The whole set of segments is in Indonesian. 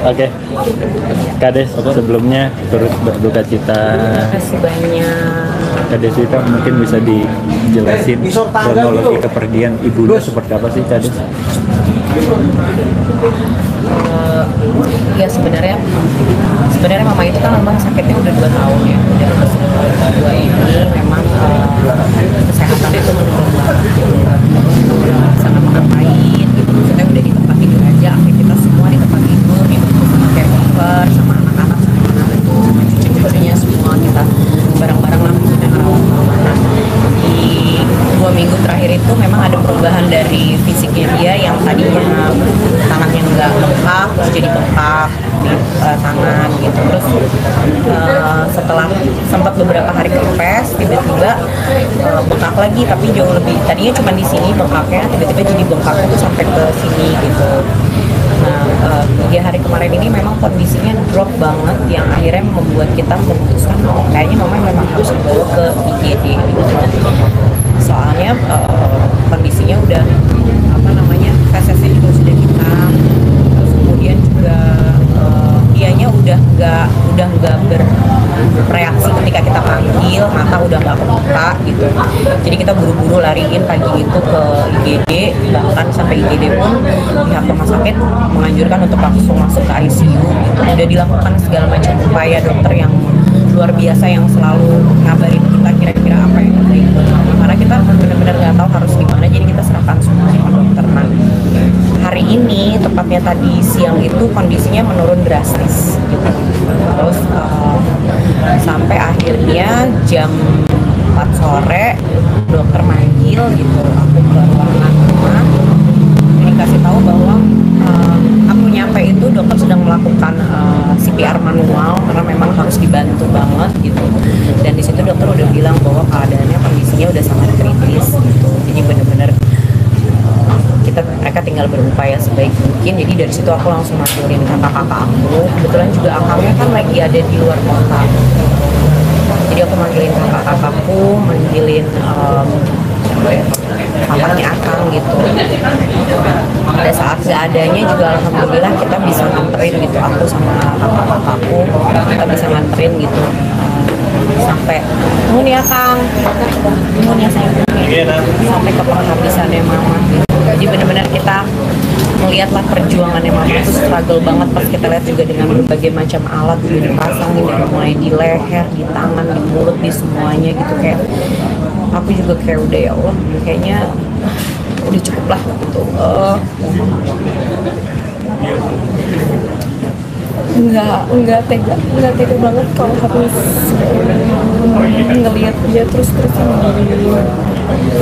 Oke. Kades sebelumnya turut berduka cita. Terima kasih banyak. Kades itu mungkin bisa dijelasin kronologi kepergian ibunya seperti apa sih Kades? Ya sebenarnya mama itu kan memang sakitnya udah 2 tahun ya. Udah kedua ini memang kesehatan itu menurun banget. Sana mau ngapain gitu, maksudnya udah di tempat tidur aja, aktivitas semua di tempat tidur, dibantu sama caregiver, sama anak-anak, sama itu, sama cucu-cucunya semua kita bareng-bareng lah maksudnya ngerawat mama. Nah, di 2 minggu terakhir itu memang ada perubahan dari fisiknya dia yang tadinya tangannya nggak bengkak, terus jadi bengkak di tangan gitu. Terus setelah sempat beberapa hari kempes, tiba-tiba bengkak lagi, tapi jauh lebih, tadinya cuma di sini bengkaknya, tiba-tiba jadi bengkaknya tuh sampai ke sini gitu. Nah, 3 hari kemarin ini memang kondisinya drop banget, yang akhirnya membuat kita memutuskan kayaknya mama memang harus dibawa ke IGD gitu. Soalnya kondisinya udah fesesnya juga sudah hitam, terus kemudian juga dianya udah nggak bereaksi ketika kita panggil, mata udah nggak kebuka gitu. Jadi kita buru-buru lariin pagi itu ke IGD, bahkan sampai IGD pun pihak rumah sakit menganjurkan untuk langsung masuk ke ICU gitu. Udah dilakukan segala macam upaya dokter yang luar biasa yang selalu ngabarin kita kira-kira apa yang terjadi buat mama, karena kita benar-benar nggak tahu harus gimana, jadi kita serahkan semua sama dokter. Nah, hari ini tepatnya tadi siang itu kondisinya menurun drastis gitu. Terus sampai akhirnya jam 4 sore dokter manggil gitu, aku ke ruangan rumah, dikasih tahu bahwa aku nyampe itu dokter sedang melakukan CPR manual karena memang harus dibantu banget gitu. Dan di situ dokter udah bilang bahwa keadaannya, kondisinya udah sangat kritis gitu. Jadi benar-benar mereka tinggal berupaya sebaik mungkin. Jadi dari situ aku langsung manggilin kakak-kakak aku. Kebetulan juga akangnya kan lagi ada di luar kota. Jadi aku manggilin kakak-kakakku, manggilin papanya akang gitu. Pada saat gak adanya juga alhamdulillah kita bisa nganterin gitu, aku sama kakak-kakakku kita bisa nganterin gitu sampai nuhun ya Kang, nuhun ya sayang, sampai ke penghabisannya mama gitu. Jadi benar-benar kita melihatlah perjuangannya mama itu struggle banget. Pas kita lihat juga dengan berbagai macam alat udah dipasangin dari mulai di leher, di tangan, di mulut, di semuanya gitu. Kayak aku juga kayak udah ya Allah, kayaknya udah cukup lah gitu. Enggak tega banget kalau harus ngelihat dia terus-terusan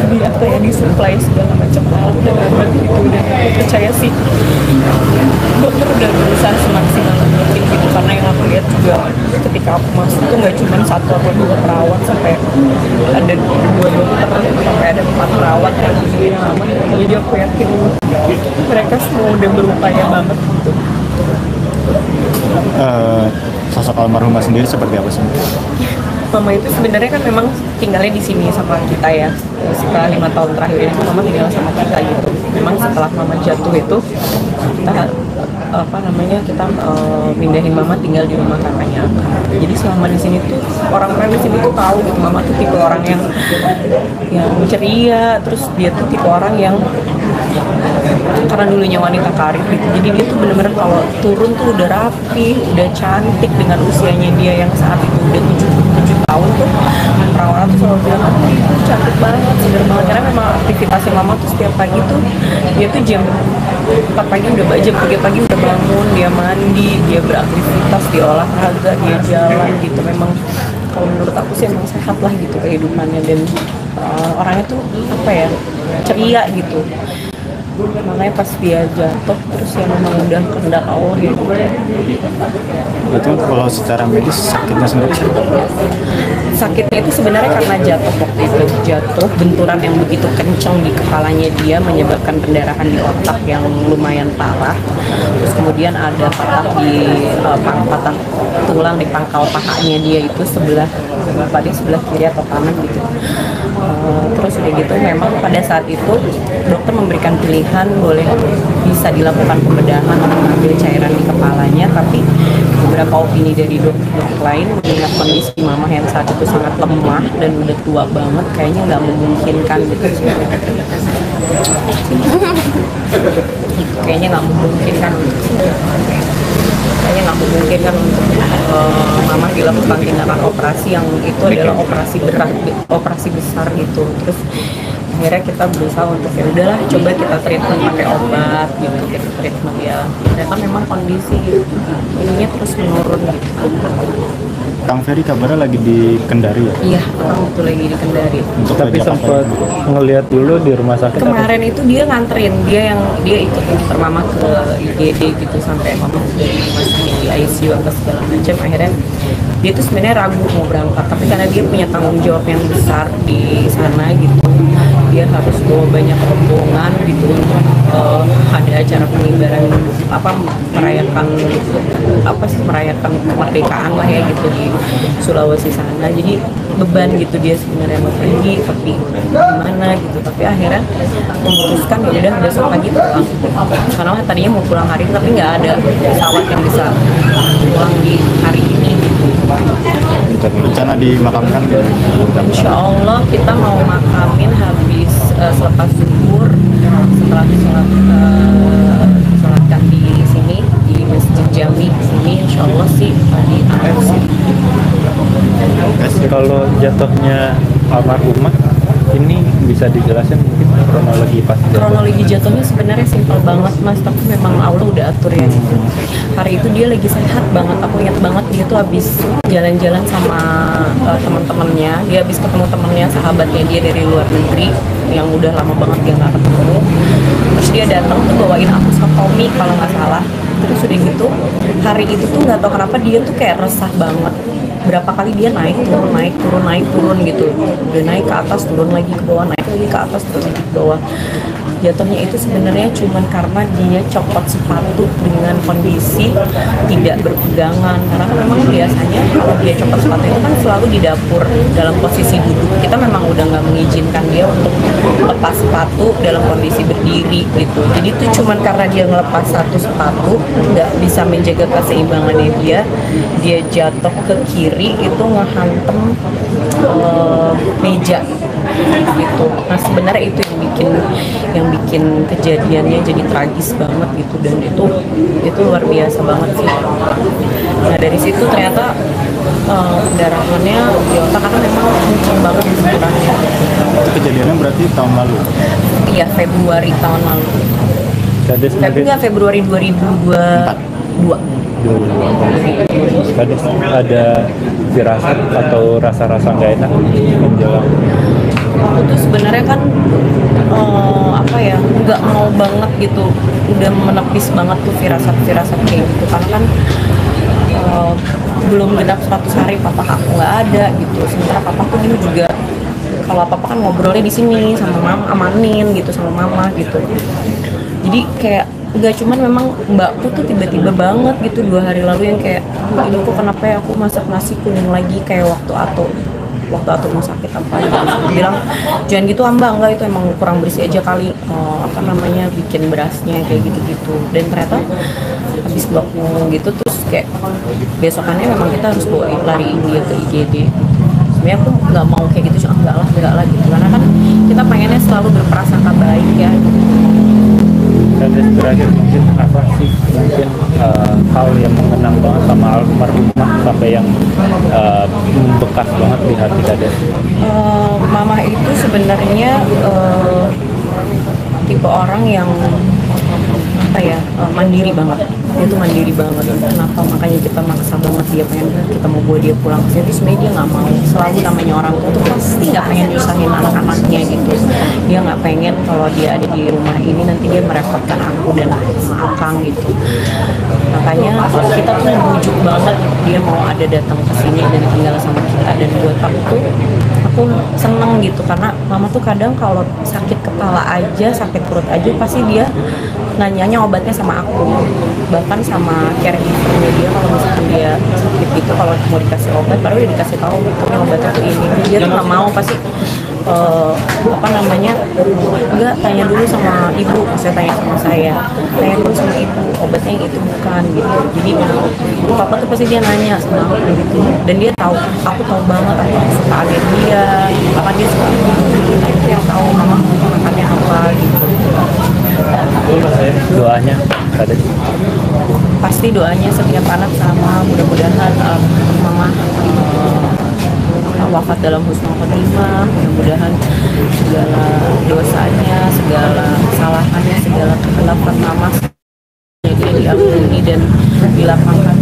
di apa ya, disuplai segala macam alat dan obat gitu. Dan aku percaya sih dokter udah berusaha semaksimal mungkin gitu, karena yang aku lihat juga ketika aku masuk tuh nggak cuma 1 atau 2 perawat, sampai ada 2 dokter, sampai ada 4 perawat yang begini lama. Jadi aku yakin mereka semua udah berupaya banget gitu. Sosok almarhumah sendiri seperti apa sih? Mama itu sebenarnya kan memang tinggalnya di sini sama kita ya. Setelah 5 tahun terakhir ini mama tinggal sama kita gitu. Memang setelah mama jatuh itu kita pindahin mama tinggal di rumah kakaknya. Jadi selama di sini tuh orang-orang di sini tuh tahu gitu mama tuh tipe orang yang ceria, terus dia tuh tipe orang yang karena dulunya wanita karir gitu. Jadi dia tuh bener-bener kalau turun tuh udah rapi, udah cantik dengan usianya dia yang saat itu udah 77 tahun tuh. Perawat tuh selalu bilang, cantik banget, segar banget. Karena memang aktivitasnya mama tuh setiap pagi tuh dia tuh jam 4 pagi udah, jam 3 pagi udah bangun, dia mandi, dia beraktivitas, dia olahraga, dia jalan gitu. Memang kalau menurut aku sih emang sehat lah gitu kehidupannya, dan orangnya tuh ceria gitu. Makanya pas dia jatuh terus ya memang udah kehendak Allah gitu. Itu kalau secara medis sakitnya sendiri Sakitnya itu sebenarnya karena jatuh waktu itu, benturan yang begitu kencang di kepalanya dia menyebabkan pendarahan di otak yang lumayan parah. Terus kemudian ada patah tulang di pangkal pahanya dia itu sebelah kiri atau kanan gitu. Terus udah gitu memang pada saat itu dokter memberikan pilihan boleh bisa dilakukan pembedahan untuk mengambil cairan di kepala opini dari dokter lain mengingat kondisi mama yang saat itu sangat lemah dan udah tua banget, kayaknya nggak memungkinkan gitu sebenarnya. Kayaknya nggak memungkinkan untuk mama dilakukan tindakan operasi yang itu adalah operasi berat, operasi besar gitu. Terus akhirnya kita berusaha untuk ya udahlah coba kita treatment pakai obat gitu, kita treatment ya ternyata memang kondisi ininya terus menurun gitu. Kang Ferry kabarnya lagi di Kendari ya? Iya, orang itu lagi di Kendari. Tapi sempat ngelihat dulu di rumah sakit. Kemarin itu dia nganterin, dia ikut nganter mama ke IGD gitu sampai mama udah dimasukin di ICU apa segala macam. Akhirnya dia tuh sebenarnya ragu mau berangkat, tapi karena dia punya tanggung jawab yang besar di sana gitu, dia harus bawa banyak rombongan gitu untuk ada acara pengibaran merayakan kemerdekaan lah ya gitu di Sulawesi sana. Jadi beban gitu dia sebenarnya mau pergi tapi gimana gitu, tapi akhirnya memutuskan ya udah besok pagi pulang karena tadinya mau pulang hari ini tapi nggak ada pesawat yang bisa pulang di hari ini gitu. Rencana dimakamkan? Insya Allah kita mau makamin habis selepas zuhur, setelah sholatkan di sini di Masjid Jami sini, Insya Allah sih di Tangsi. Kalau jatuhnya almarhumah ini bisa dijelasin mungkin kronologi pas kronologi jatuhnya sebenarnya simpel banget Mas, tapi memang Allah udah atur ya gitu. Hari itu dia lagi sehat banget, aku ingat banget dia tuh habis jalan-jalan sama teman-temannya, dia habis ketemu temannya, sahabatnya dia dari luar negeri yang udah lama banget dia nggak ketemu. Terus dia datang tuh bawain aku Tommy kalau nggak salah. Terus udah gitu hari itu tuh nggak tahu kenapa dia tuh kayak resah banget, berapa kali dia naik turun gitu, udah naik ke atas turun lagi ke bawah, naik lagi ke atas turun lagi ke bawah. Jatuhnya itu sebenarnya cuman karena dia copot sepatu dengan kondisi tidak berpegangan, karena kan memang biasanya kalau dia copot sepatu itu kan selalu di dapur dalam posisi duduk. Kita memang udah nggak mengizinkan dia untuk lepas sepatu dalam kondisi berdiri gitu. Jadi itu cuman karena dia ngelepas satu sepatu nggak bisa menjaga keseimbangannya, dia jatuh ke kiri itu ngehantem meja gitu. Nah sebenarnya itu yang bikin kejadiannya jadi tragis banget gitu, dan itu luar biasa banget sih. Nah dari situ ternyata pendarahannya di otak karena memang kenceng banget benturannya. Itu kejadiannya berarti tahun lalu? Iya, Februari tahun lalu. Februari 2022. Ada firasat atau rasa-rasa nggak enak menjelang? Aku tuh sebenarnya kan nggak mau banget gitu, udah menepis banget tuh firasat kayak gitu, karena kan belum genap 100 hari papa aku nggak ada gitu. Sementara papa tuh dulu juga kalau papa kan ngobrolnya di sini sama mama, amanin gitu sama mama gitu. Jadi kayak nggak cuman memang mbakku tuh tiba-tiba banget gitu 2 hari lalu yang kayak ibu kok kenapa ya aku masak nasi kuning lagi kayak waktu atau mau sakit apa gitu. Aku bilang jangan gitu mbak, enggak itu emang kurang bersih aja kali, bikin berasnya kayak gitu-gitu. Dan ternyata habis baku gitu terus kayak besokannya memang kita harus lariin dia ke IGD. Sebenarnya aku nggak mau kayak gitu, cuma enggak lah gitu, karena kan kita pengennya selalu berprasangka baik ya gitu. Dan terakhir mungkin apa sih hal yang mengenang banget sama almarhumah sampai yang membekas banget di hati Kades? Mama itu sebenarnya tipe orang yang mandiri banget. Dia tuh mandiri banget. Kenapa makanya kita maksa banget dia pengen kita mau bawa dia pulang ke sini. Sebenarnya dia nggak mau. Selalu namanya orang tua tuh pasti nggak pengen nyusahin anak-anaknya gitu. Dia nggak pengen kalau dia ada di rumah ini nanti dia merepotkan aku dan akang gitu. Makanya kita tuh bujuk banget dia mau ada datang ke sini dan tinggal sama kita. Dan buat aku seneng gitu, karena mama tuh kadang kalau sakit kepala aja, sakit perut aja pasti dia nanyanya obatnya sama aku, bahkan sama caregivernya dia. Kalau misalkan dia sakit gitu, kalau mau dikasih obat baru dia dikasih tahu gitu, obatnya tuh ini. Dia tuh nggak mau, pasti apa namanya, enggak, tanya dulu sama ibu. Saya tanya sama saya, tanya dulu sama ibu, obatnya yang itu bukan gitu. Jadi papa tuh pasti dia nanya sama aku gitu, dan dia tahu, aku tahu banget aku suka agen dia, apa dia suka yang tahu mama makannya apa gitu. Doanya ada. Pasti doanya setiap anak sama, mudah-mudahan mama wafat dalam husnul khotimah, mudah-mudahan segala dosanya, segala kesalahannya, segala kekhilafan mama dia diampuni dan dilapangkan